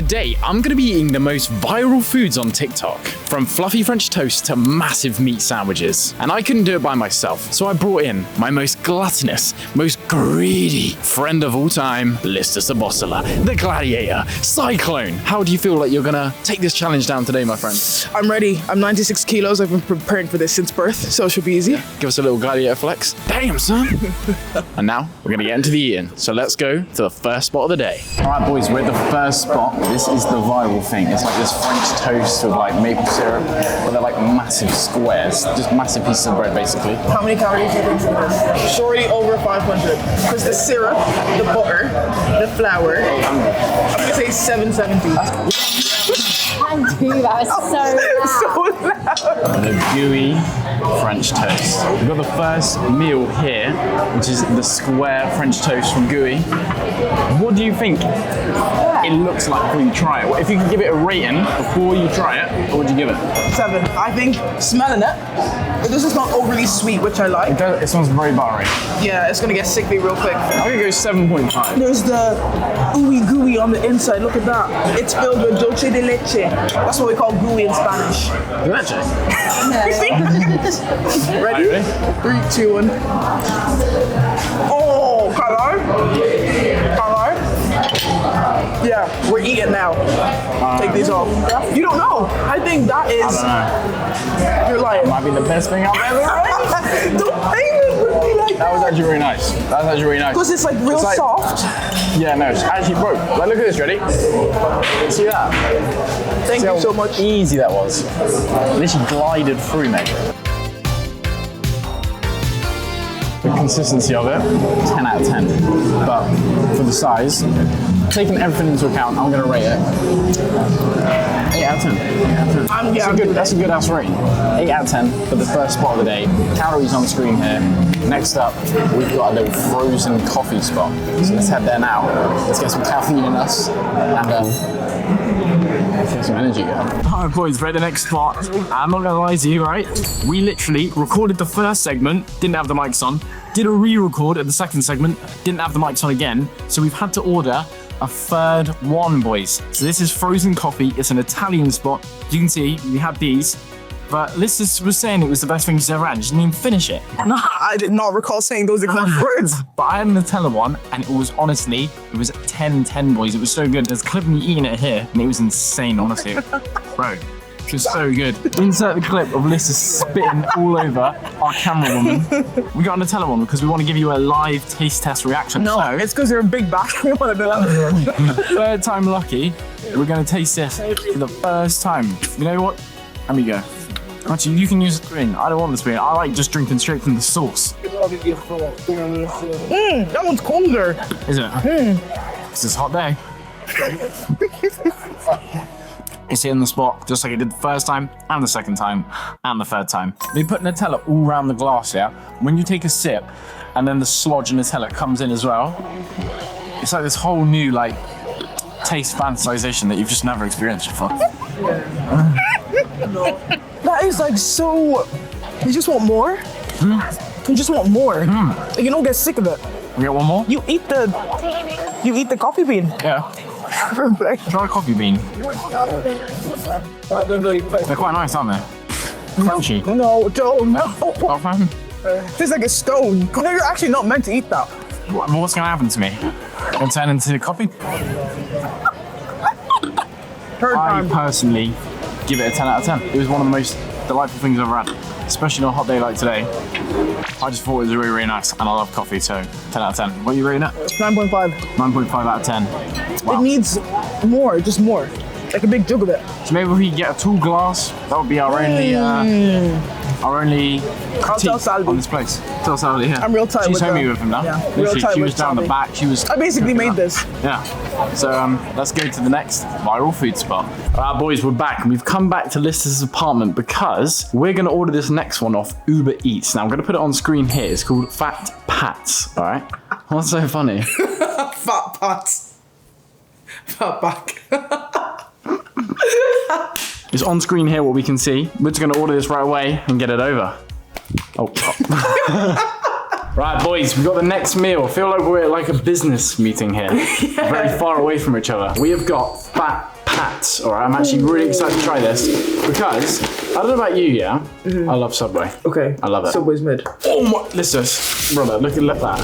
Today, I'm gonna be eating the most viral foods on TikTok, from fluffy French toast to massive meat sandwiches. And I couldn't do it by myself, so I brought in my most gluttonous, most greedy friend of all time, Lister Sabossala, the gladiator, Cyclone. How do you feel like you're gonna take this challenge down today, my friend? I'm ready. I'm 96 kilos. I've been preparing for this since birth, so it should be easy. Give us a little gladiator flex. Damn, son. And now, we're gonna get into the eating. So let's go to the first spot of the day. All right, boys, we're at the first spot. This is the viral thing. It's like this French toast with like maple syrup, but they're like massive squares, just massive pieces of bread, basically. How many calories do you think in this? Surely over 500. Because the syrup, the butter, the flour, I'm gonna say 770. Can't do that. It's so loud. So loud. The gooey French toast. We've got the first meal here, which is the square French toast from Gooey. What do you think it looks like before you try it? If you could give it a rating before you try it, what would you give it? 7. I think smelling it, this is not overly sweet, which I like. It smells very buttery. Yeah, it's gonna get sickly real quick. I'm gonna go 7.5. There's the ooey gooey on the inside. Look at that. It's filled with dulce de leche. That's what we call gooey in Spanish. Leche. Ready? Ready? 3, 2, 1. Oh, hello? Hello? Yeah, we're eating now. Take these off. You don't know. I think that is. I don't know. You're lying. Might be the best thing I've ever had. Don't think it would be like That was actually really nice. That was actually really nice. because it's like real soft. Yeah, no, it's actually broke. Like, look at this, ready? See that? Thank See you how so much. easy that was. Literally glided through, mate. The consistency of it, 10 out of 10. But for the size, taking everything into account, I'm gonna rate it 8 out of 10. 8 out of 10. That's a good ass rating. 8 out of 10 for the first spot of the day. Calories on screen here. Next up, we've got a little frozen coffee spot. So let's head there now. Let's get some caffeine in us and get some energy going. Alright boys, we're at the next spot. I'm not gonna lie to you, right? We literally recorded the first segment, didn't have the mics on, did a re-record at the second segment, didn't have the mics on again, so we've had to order a third one, boys. So this is frozen coffee. It's an Italian spot. You can see we had these, but Liz was saying it was the best thing she's ever had. She didn't even finish it. No, I did not recall saying those exact words. But I had a Nutella one, and it was honestly, it was 10-10, boys. It was so good. There's a clip of me eating it here, and it was insane, honestly. Bro, it was so good. Insert the clip of Liz spitting all over our camera woman. We got a Nutella one because we want to give you a live taste test reaction. No, So, it's because you're a big back. We want to do that. third time lucky, we're going to taste this for the first time. You know what? Let me go. Actually, you can use the spoon. I don't want the spoon. I like just drinking straight from the sauce. That one's colder. Is it? It's this hot day. It's hitting the spot just like it did the first time, and the second time, and the third time. They put Nutella all around the glass, yeah? When you take a sip, and then the sludge of Nutella comes in as well, it's like this whole new, like, taste fantasization that you've just never experienced before. That is like so. You just want more? You just want more. Like, you don't get sick of it. We get one more? You eat the coffee bean. Yeah. Try a coffee bean. They're quite nice, aren't they? Crunchy. No, don't. No. Oh, fine. Tastes like a stone. No, you're actually not meant to eat that. What's going to happen to me? It'll turn into coffee? Third I time. personally give it a 10 out of 10. It was one of the most delightful things I've ever had, especially on a hot day like today. I just thought it was really, really nice, and I love coffee, so 10 out of 10. What are you rating it? 9.5. 9.5 out of 10. Wow. It needs more, just more. Like a big jug of it. So maybe if we get a tall glass, that would be our only critique on this place. Tell Sally, yeah. I'm real tight She's with homie the- with him now. yeah, real Literally, tight she with was down the Sally. back. She was. I basically made this. Yeah. So let's go to the next viral food spot. All right, boys, we're back, and we've come back to Lister's apartment because we're going to order this next one off Uber Eats. Now I'm going to put it on screen here. It's called Fat Pats. All right. What's so funny? Fat pats. Fat back. It's on screen here what we can see. We're just going to order this right away and get it over. Oh. Right, boys, we've got the next meal. I feel like we're at like a business meeting here. Very far away from each other. We have got fat Pats. All right, I'm actually really excited to try this because I don't know about you, yeah. I love Subway. Okay. I love it. Subway's mid. Oh my! Listen, brother, look at that.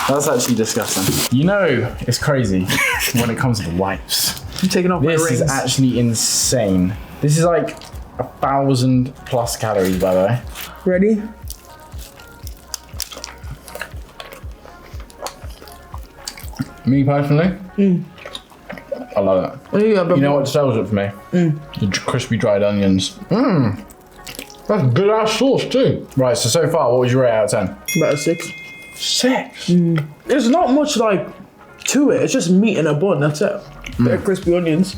That's actually disgusting. You know, it's crazy when it comes to the wipes. I'm taking off my rings. This is actually insane. This is like 1,000+ calories, by the way. Ready? Me personally, I love it. You know what sells it for me? The crispy dried onions. That's good ass sauce too. Right, so far, what was your 8 out of 10? About a 6. 6? There's not much like to it. It's just meat in a bun. That's it. They're crispy onions.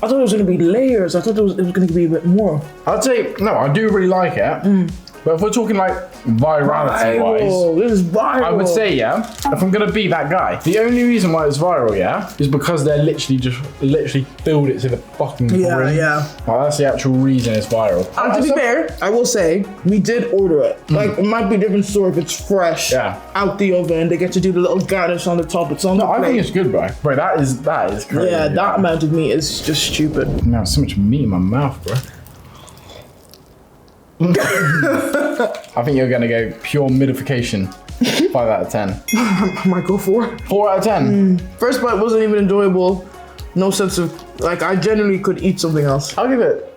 I thought it was gonna be layers. I thought it was gonna be a bit more. I'd say no. I do really like it. But if we're talking like virality wise, this is viral. I would say if I'm gonna be that guy, the only reason why it's viral, is because they're literally filled it to the fucking brim. Yeah. Well, that's the actual reason it's viral. And to be fair, I will say we did order it. Like it might be a different store if it's fresh out the oven. They get to do the little garnish on the top. It's on the plate. I think it's good, bro. Bro, that is crazy. Yeah, that amount of meat is just stupid. Man, so much meat in my mouth, bro. I think you're gonna go pure midification. 5 out of 10. I might go 4. 4 out of 10. First bite wasn't even enjoyable. No sense of like I genuinely could eat something else. I'll give it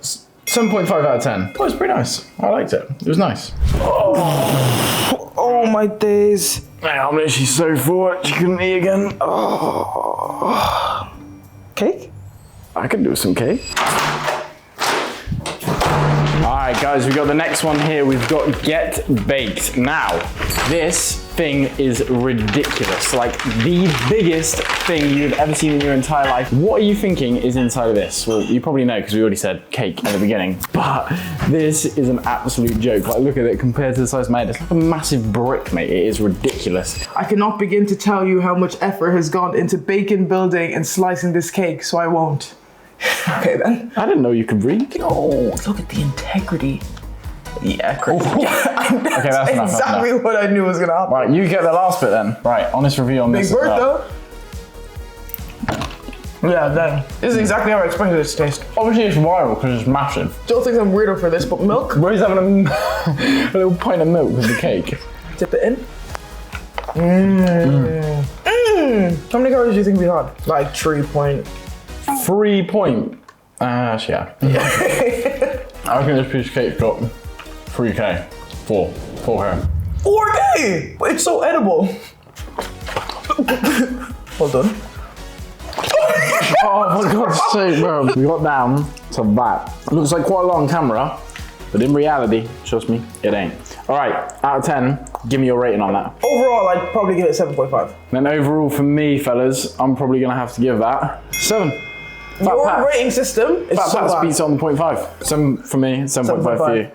7.5 out of 10. Oh, it's pretty nice. I liked it. It was nice. Oh my days. Man, I'm literally so full. You couldn't eat again. Oh. Cake? I could do some cake. Alright guys, we've got the next one here. We've got Get Baked. Now, this thing is ridiculous. Like the biggest thing you've ever seen in your entire life. What are you thinking is inside of this? Well, you probably know because we already said cake at the beginning. But this is an absolute joke. Like look at it compared to the size of my head. It's like a massive brick, mate. It is ridiculous. I cannot begin to tell you how much effort has gone into bacon building and slicing this cake, so I won't. Okay then. I didn't know you could read. Oh, look at the integrity. Yeah, crazy. Okay, that's enough. Exactly what I knew was gonna happen. Right, you get the last bit then. Right, honest review on this. Big bird though. Yeah, then. This is exactly how I expected it to taste. Obviously it's viral because it's massive. Still think I'm weirder for this, but milk? Where's having a little pint of milk with the cake? Dip it in. How many calories do you think we had? Like 3 point. 3 point. Yeah. I reckon this piece of cake got 3K. 4K. 4K! It's so edible. Well done. Oh, for God's sake, bro. We got down to that. It looks like quite a lot on camera, but in reality, trust me, it ain't. All right, out of 10, give me your rating on that. Overall, I'd probably give it 7.5. Then overall for me, fellas, I'm probably gonna have to give that 7. Your rating system is so bad. Beats on the 0.5. 7 for me, 7.5 for you.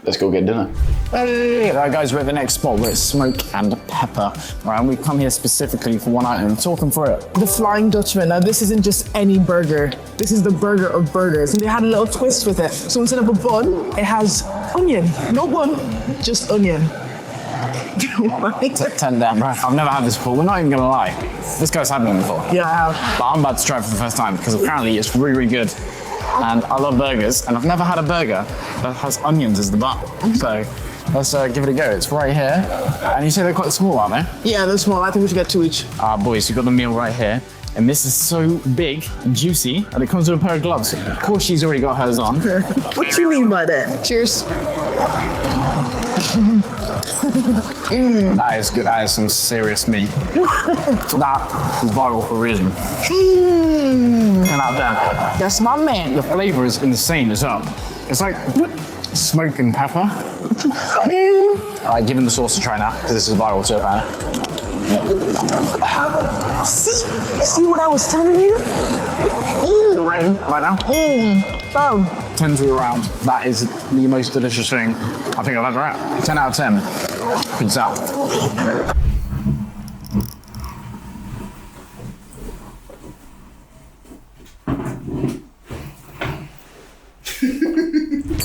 Let's go get dinner. Right guys, we're at the next spot. We're at Smoke and Pepper. Right, and we've come here specifically for one item. Talk them through it. The Flying Dutchman. Now this isn't just any burger. This is the burger of burgers. And they had a little twist with it. So instead of a bun, it has onion. No bun, just onion. 10 down, bro. I've never had this before. We're not even gonna lie. This guy's had one before. Yeah, I have. But I'm about to try it for the first time because apparently it's really, really good. And I love burgers, and I've never had a burger that has onions as the bun. So let's give it a go. It's right here. And you say they're quite small, aren't they? Yeah, they're small. I think we should get 2 each. Boys, you've got the meal right here. And this is so big and juicy, and it comes with a pair of gloves. Of course, she's already got hers on. What do you mean by that? Cheers. That is good. That is some serious meat. That is viral for a reason. 10 out of 10. That's my man. The flavour is insane as well. It's like smoke and pepper. Alright, give him the sauce to try now, because this is viral so far. See what I was telling you? Right now. 10 to around. That is the most delicious thing I think I've ever had. 10 out of 10. Good stuff.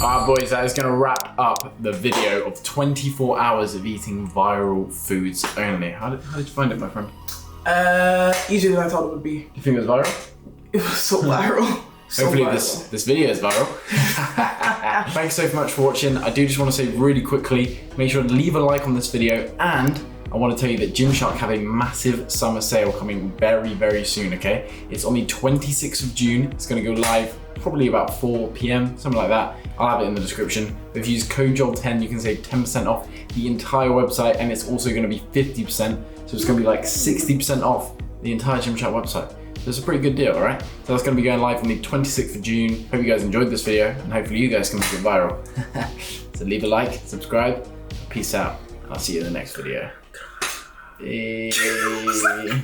Alright boys, that is going to wrap up the video of 24 hours of eating viral foods only. How did you find it, my friend? Easier than I thought it would be. You think it was viral? It was so viral. So Hopefully viral. this video is viral. Thanks so much for watching. I do just want to say really quickly, make sure to leave a like on this video, and I want to tell you that Gymshark have a massive summer sale coming very, very soon, okay? It's on the 26th of June. It's going to go live probably about 4 p.m, something like that. I'll have it in the description. If you use code JOEL10, you can save 10% off the entire website, and it's also going to be 50%. So it's going to be like 60% off the entire Gymshark website. So it's a pretty good deal, all right? So that's going to be going live on the 26th of June. Hope you guys enjoyed this video, and hopefully you guys can make it viral. So leave a like, subscribe, peace out. I'll see you in the next video. Bye.